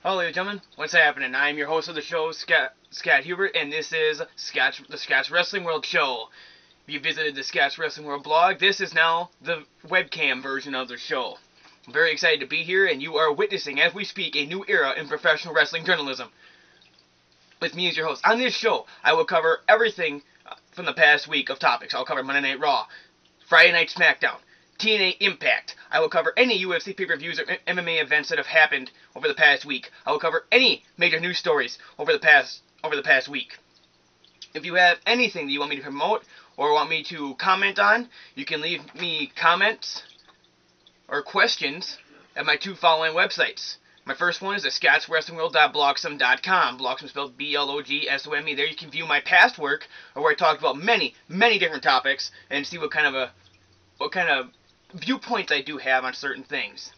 Hello, ladies and gentlemen. What's happening? I'm your host of the show, Scott Hubert, and this is the Scott's Wrestling World Show. If you visited the Scott's Wrestling World blog, this is now the webcam version of the show. I'm very excited to be here, and you are witnessing, as we speak, a new era in professional wrestling journalism. With me as your host. On this show, I will cover everything from the past week of topics. I'll cover Monday Night Raw, Friday Night SmackDown, TNA Impact. I will cover any UFC pay-per-views or MMA events that have happened over the past week. I will cover any major news stories over the past week. If you have anything that you want me to promote or want me to comment on, you can leave me comments or questions at my two following websites. My first one is the scottswrestlingworld.blogsome.com. Blogsome spelled B-L-O-G-S-O-M-E. There you can view my past work, or where I talked about many different topics, and see what kind of viewpoints I do have on certain things.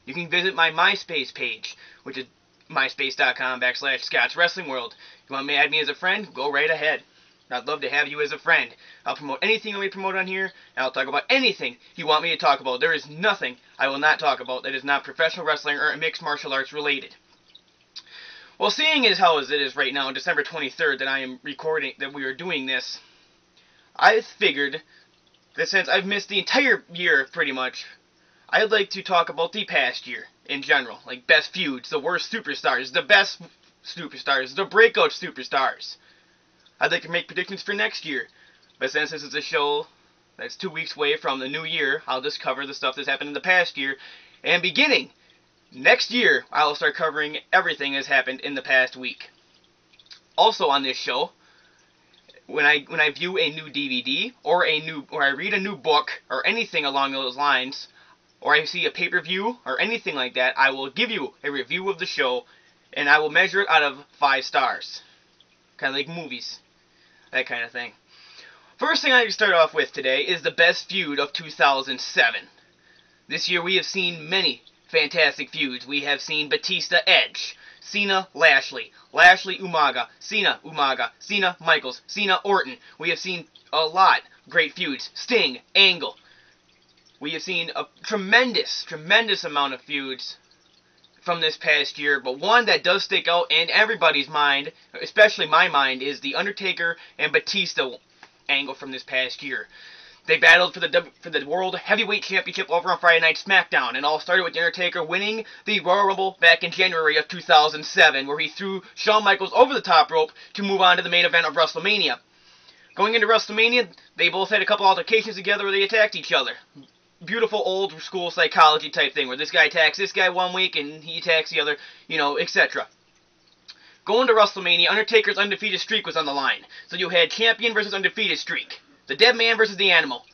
You can visit my MySpace page, which is myspace.com/ScottsWrestlingWorld. If you want to add me as a friend, go right ahead. I'd love to have you as a friend. I'll promote anything you want me to promote on here, and I'll talk about anything you want me to talk about. There is nothing I will not talk about that is not professional wrestling or mixed martial arts related. Well, seeing as how it is right now, December 23rd, that I am recording, that we are doing this, I figured that since I've missed the entire year, pretty much, I'd like to talk about the past year in general. Like best feuds, the worst superstars, the best superstars, the breakout superstars. I'd like to make predictions for next year. But since this is a show that's 2 weeks away from the new year, I'll just cover the stuff that's happened in the past year. And beginning next year, I'll start covering everything that's happened in the past week. Also on this show, when I view a new DVD or I read a new book or anything along those lines, or I see a pay-per-view or anything like that, I will give you a review of the show, and I will measure it out of 5 stars. Kind of like movies. That kind of thing. First thing I can start off with today is the best feud of 2007. This year we have seen many fantastic feuds. We have seen Batista Edge, Cena Lashley, Lashley Umaga, Cena Umaga, Cena Michaels, Cena Orton. We have seen a lot of great feuds. Sting, Angle. We have seen a tremendous amount of feuds from this past year, but one that does stick out in everybody's mind, especially my mind, is the Undertaker and Batista angle from this past year. They battled for the World Heavyweight Championship over on Friday Night SmackDown, and all started with the Undertaker winning the Royal Rumble back in January of 2007, where he threw Shawn Michaels over the top rope to move on to the main event of WrestleMania. Going into WrestleMania, they both had a couple altercations together where they attacked each other. Beautiful old school psychology type thing, where this guy attacks this guy one week and he attacks the other, etc. Going to WrestleMania, Undertaker's undefeated streak was on the line. So you had champion versus undefeated streak. The dead man versus the animal.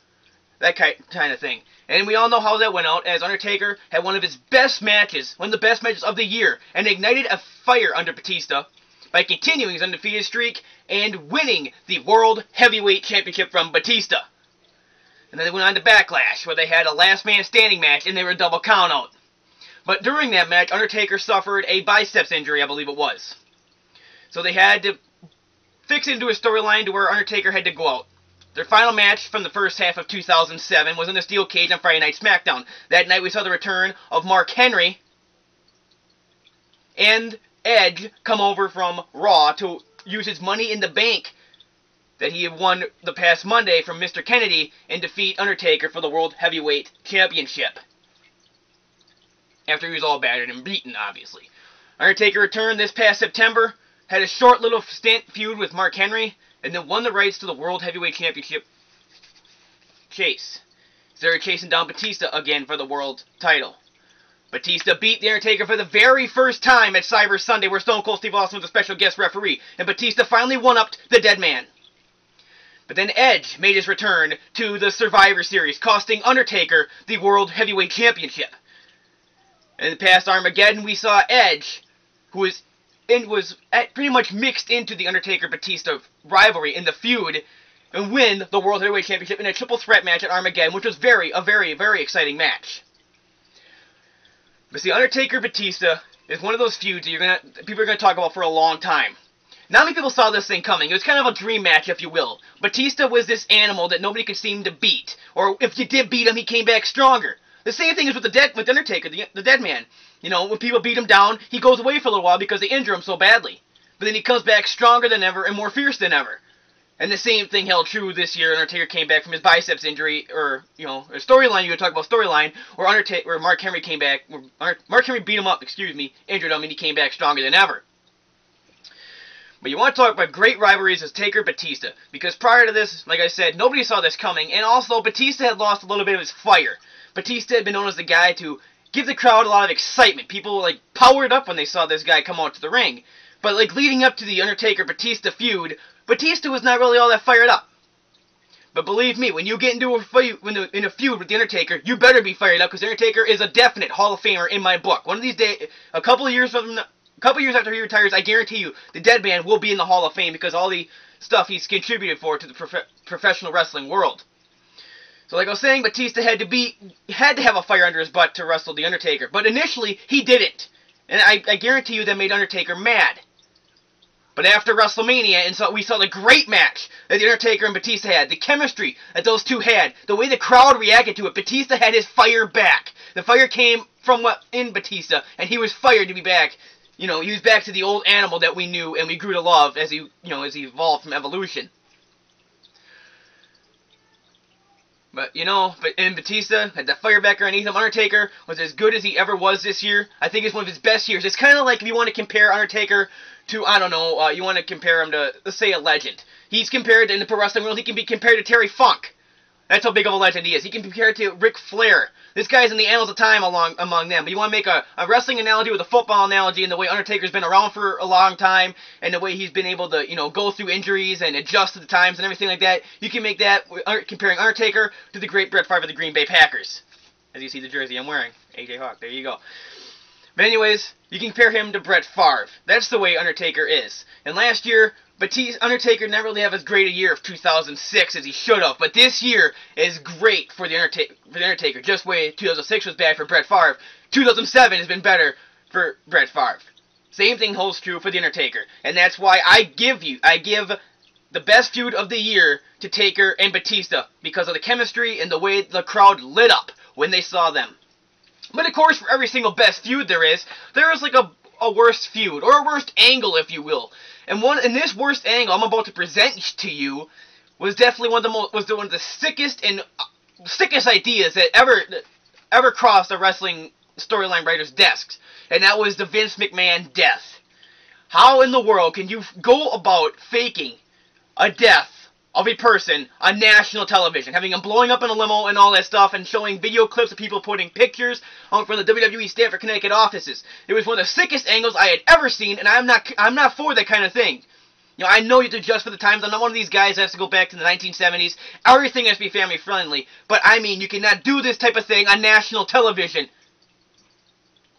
That kind of thing. And we all know how that went out, as Undertaker had one of his best matches, one of the best matches of the year, and ignited a fire under Batista by continuing his undefeated streak and winning the World Heavyweight Championship from Batista. And then they went on to Backlash, where they had a last man standing match, and they were a double count out. But during that match, Undertaker suffered a biceps injury, I believe it was. So they had to fix it into a storyline to where Undertaker had to go out. Their final match from the first half of 2007 was in a steel cage on Friday Night SmackDown. That night we saw the return of Mark Henry and Edge come over from Raw to use his Money in the Bank that he had won the past Monday from Mr. Kennedy and defeat Undertaker for the World Heavyweight Championship. After he was all battered and beaten, obviously. Undertaker returned this past September, had a short little stint feud with Mark Henry, and then won the rights to the World Heavyweight Championship chase. So they're chasing down Batista again for the world title. Batista beat The Undertaker for the very first time at Cyber Sunday, where Stone Cold Steve Austin was a special guest referee, and Batista finally one-upped the dead man. But then Edge made his return to the Survivor Series, costing Undertaker the World Heavyweight Championship. In the past Armageddon, we saw Edge, who was pretty much mixed into the Undertaker-Batista rivalry in the feud, and win the World Heavyweight Championship in a triple threat match at Armageddon, which was a very exciting match. But see, Undertaker-Batista is one of those feuds that people are going to talk about for a long time. Not many people saw this thing coming. It was kind of a dream match, if you will. Batista was this animal that nobody could seem to beat. Or if you did beat him, he came back stronger. The same thing is with the Undertaker, the dead man. You know, when people beat him down, he goes away for a little while because they injure him so badly. But then he comes back stronger than ever and more fierce than ever. And the same thing held true this year. Undertaker came back from his biceps injury, or, you know, a storyline, you could talk about storyline, where Mark Henry came back, Mark Henry beat him up, injured him, and he came back stronger than ever. But you want to talk about great rivalries as Taker-Batista, because prior to this, like I said, nobody saw this coming, and also Batista had lost a little bit of his fire. Batista had been known as the guy to give the crowd a lot of excitement. People, like, powered up when they saw this guy come out to the ring. But, like, leading up to the Undertaker-Batista feud, Batista was not really all that fired up. But believe me, when you get into a feud with The Undertaker, you better be fired up, because The Undertaker is a definite Hall of Famer in my book. One of these days, a couple years after he retires, I guarantee you, the Dead Man will be in the Hall of Fame, because all the stuff he's contributed to the professional wrestling world. So like I was saying, Batista had to have a fire under his butt to wrestle The Undertaker. But initially, he didn't. And I guarantee you that made Undertaker mad. But after WrestleMania, we saw the great match that The Undertaker and Batista had, the chemistry that those two had, the way the crowd reacted to it, Batista had his fire back. The fire came from in Batista, and he was fired to be back. You know, he was back to the old animal that we knew and we grew to love as he evolved from Evolution. But Batista had the fire back underneath him. Undertaker was as good as he ever was this year. I think it's one of his best years. It's kind of like if you want to compare Undertaker to, I don't know, you want to compare him to, let's say, a legend. He's compared, in the pro wrestling world, he can be compared to Terry Funk. That's how big of a legend he is. He can be compared to Ric Flair. This guy's in the annals of time among them. But you want to make a wrestling analogy with a football analogy, and the way Undertaker's been around for a long time, and the way he's been able to, go through injuries and adjust to the times and everything like that. You can make that comparing Undertaker to the great Brett Favre of the Green Bay Packers. As you see the jersey I'm wearing. AJ Hawk. There you go. But anyways, you can compare him to Brett Favre. That's the way Undertaker is. And last year, Undertaker didn't really have as great a year of 2006 as he should have. But this year is great for the Undertaker. Just the way 2006 was bad for Brett Favre, 2007 has been better for Brett Favre. Same thing holds true for the Undertaker. And that's why I give the best feud of the year to Taker and Batista, because of the chemistry and the way the crowd lit up when they saw them. But of course, for every single best feud there is like a worst feud, or a worst angle, if you will. And this worst angle I'm about to present to you was definitely one of the sickest ideas that ever crossed a wrestling storyline writer's desks, and that was the Vince McMahon death. How in the world can you go about faking a death of a person on national television, having them blowing up in a limo and all that stuff, and showing video clips of people putting pictures from the WWE Stamford, Connecticut offices? It was one of the sickest angles I had ever seen, and I'm not for that kind of thing. I know you have to adjust for the times. I'm not one of these guys that has to go back to the 1970s. Everything has to be family friendly. But I mean, you cannot do this type of thing on national television.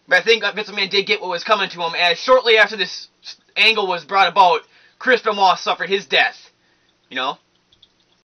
But I think Vince McMahon did get what was coming to him, as shortly after this angle was brought about, Chris Benoit suffered his death.